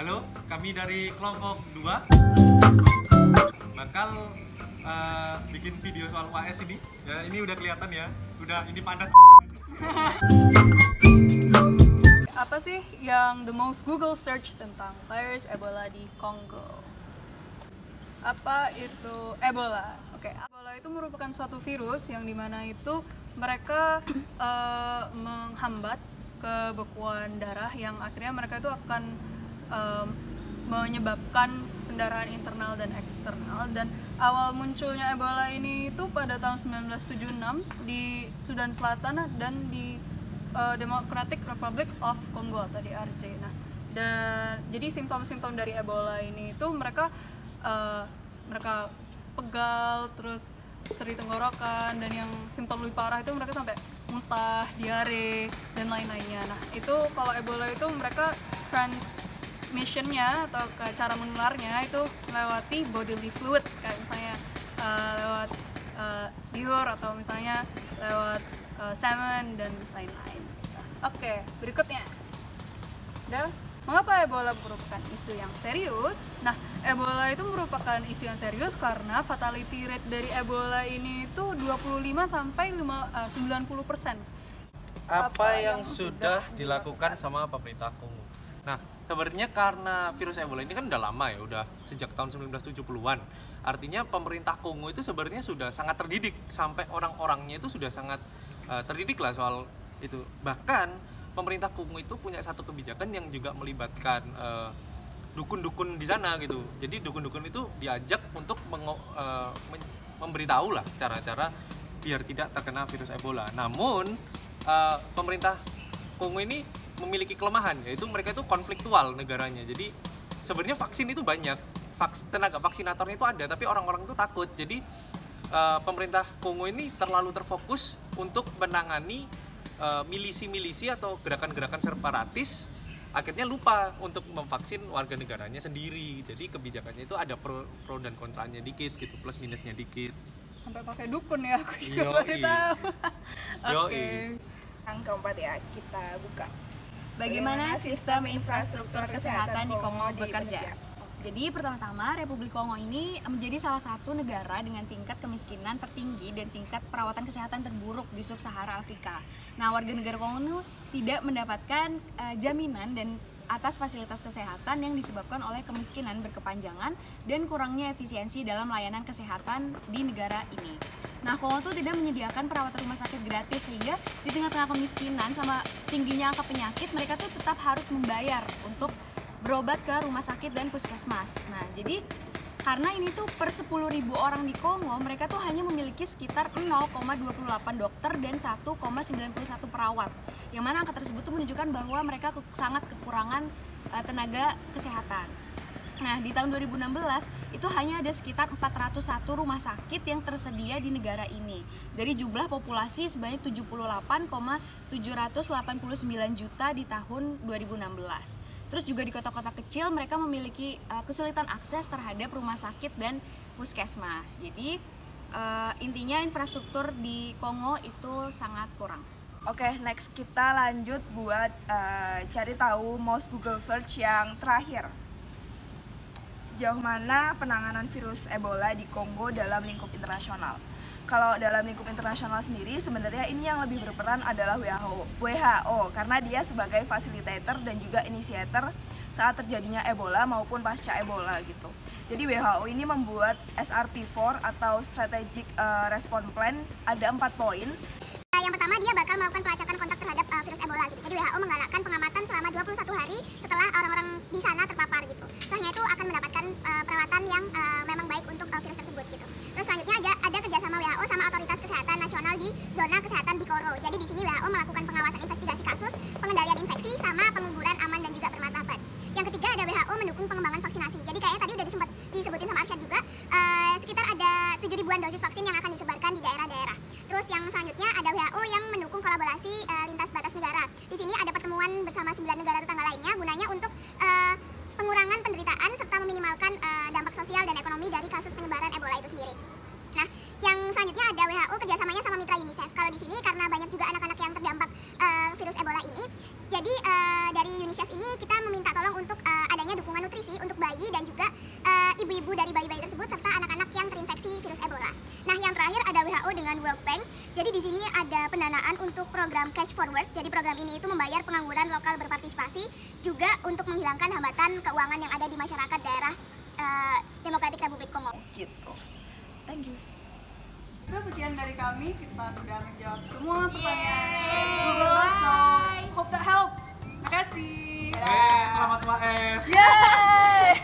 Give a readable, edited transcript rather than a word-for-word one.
Halo, kami dari kelompok 2 bakal bikin video soal UAS ini. Ya, ini udah kelihatan ya. Udah ini panas. Apa sih yang the most Google search tentang virus Ebola di Kongo? Apa itu Ebola? Oke, Ebola itu merupakan suatu virus yang dimana itu mereka menghambat kebekuan darah yang akhirnya mereka itu akan menyebabkan pendarahan internal dan eksternal. Dan awal munculnya Ebola ini itu pada tahun 1976 di Sudan Selatan dan di Democratic Republic of Congo atau DRC. Nah, dan jadi simptom-simptom dari Ebola ini itu mereka pegal, terus seri tenggorokan, dan yang simptom lebih parah itu mereka sampai muntah, diare, dan lain-lainnya. Nah, itu kalau Ebola itu mereka transmissionnya atau cara menularnya itu melewati bodily fluid, kayak misalnya lewat liur atau misalnya lewat semen dan lain-lain. Oke, berikutnya. Mengapa Ebola merupakan isu yang serius? Nah, Ebola itu merupakan isu yang serius karena fatality rate dari Ebola ini itu 25 sampai 90%. Apa yang sudah dilakukan sama pemerintah Kongo? Nah, sebenarnya karena virus Ebola ini kan udah lama ya, udah sejak tahun 1970-an. Artinya pemerintah Kongo itu sebenarnya sudah sangat terdidik, sampai orang-orangnya itu sudah sangat terdidik lah soal itu. Bahkan pemerintah Kongo itu punya satu kebijakan yang juga melibatkan dukun-dukun di sana gitu. Jadi dukun-dukun itu diajak untuk memberitahu lah cara-cara biar tidak terkena virus Ebola. Namun pemerintah Kongo ini memiliki kelemahan, yaitu mereka itu konfliktual negaranya. Jadi sebenarnya vaksin itu banyak, tenaga vaksinatornya itu ada, tapi orang-orang itu takut. Jadi pemerintah Kongo ini terlalu terfokus untuk menangani milisi-milisi atau gerakan-gerakan separatis, akhirnya lupa untuk memvaksin warga negaranya sendiri. Jadi kebijakannya itu ada pro dan kontranya dikit gitu, plus minusnya dikit. Sampai pakai dukun ya, aku juga baru tahu. Oke. Yang keempat ya, kita buka. Bagaimana sistem infrastruktur kesehatan di Kongo bekerja? Jadi pertama-tama Republik Kongo ini menjadi salah satu negara dengan tingkat kemiskinan tertinggi dan tingkat perawatan kesehatan terburuk di sub-Sahara Afrika. Nah, warga negara Kongo ini tidak mendapatkan jaminan dan atas fasilitas kesehatan yang disebabkan oleh kemiskinan berkepanjangan dan kurangnya efisiensi dalam layanan kesehatan di negara ini. Nah, Kongo tuh tidak menyediakan perawatan rumah sakit gratis, sehingga di tengah-tengah kemiskinan sama tingginya angka penyakit, mereka tuh tetap harus membayar untuk berobat ke rumah sakit dan puskesmas. Nah, jadi karena ini tuh per 10.000 orang di Kongo, mereka tuh hanya memiliki sekitar 0,28 dokter dan 1,91 perawat. Yang mana angka tersebut tuh menunjukkan bahwa mereka sangat kekurangan tenaga kesehatan. Nah, di tahun 2016 itu hanya ada sekitar 401 rumah sakit yang tersedia di negara ini dari jumlah populasi sebanyak 78,789 juta di tahun 2016. Terus juga di kota-kota kecil mereka memiliki kesulitan akses terhadap rumah sakit dan puskesmas. Jadi intinya infrastruktur di Kongo itu sangat kurang. Oke, next kita lanjut buat cari tahu most Google search yang terakhir. Sejauh mana penanganan virus Ebola di Kongo dalam lingkup internasional? Kalau dalam lingkup internasional sendiri, sebenarnya ini yang lebih berperan adalah WHO karena dia sebagai fasilitator dan juga inisiator saat terjadinya Ebola maupun pasca Ebola gitu. Jadi WHO ini membuat SRP4 atau Strategic Response Plan, ada 4 poin. Yang pertama, dia bakal melakukan pelacakan kontak terhadap virus Ebola gitu. Jadi WHO menggalakkan pengamatan selama 21 hari setelah orang-orang di sana terpapar gitu. Setelahnya itu akan mendapatkan perawatan yang memang baik untuk virus tersebut gitu. Terus selanjutnya ada kerjasama WHO sama otoritas kesehatan nasional di zona kesehatan Bikoro. Jadi di sini WHO melakukan pengawasan investigasi kasus, pengendalian infeksi, sama penguburan aman dan juga bermartabat. Yang ketiga, ada WHO mendukung pengembangan vaksinasi. Jadi kayaknya tadi udah disebutin sama Arsyad juga, sekitar ada 7.000-an dosis vaksin yang akan disebarkan di daerah-daerah. Terus yang selanjutnya ada WHO yang mendukung kolaborasi lintas batas negara. Di sini ada pertemuan bersama 9 negara tetangga lainnya gunanya untuk pengurangan penderitaan serta meminimalkan dampak sosial dan ekonomi dari kasus penyebaran Ebola itu sendiri. Nah, yang selanjutnya ada WHO kerjasamanya sama mitra UNICEF. Kalau di sini karena banyak juga anak-anak yang terdampak virus Ebola ini, jadi dari UNICEF ini kita meminta tolong untuk adanya dukungan ibu dari bayi-bayi tersebut serta anak-anak yang terinfeksi virus Ebola. Nah, yang terakhir ada WHO dengan World Bank. Jadi di sini ada pendanaan untuk program Cash Forward. Jadi program ini itu membayar pengangguran lokal berpartisipasi, juga untuk menghilangkan hambatan keuangan yang ada di masyarakat daerah Demokratik Republik Kongo. Gitu. Thank you. Itu sekian dari kami, kita sudah menjawab semua pertanyaan Google, so hope that helps. Makasih. Selamat UAS. Yeay!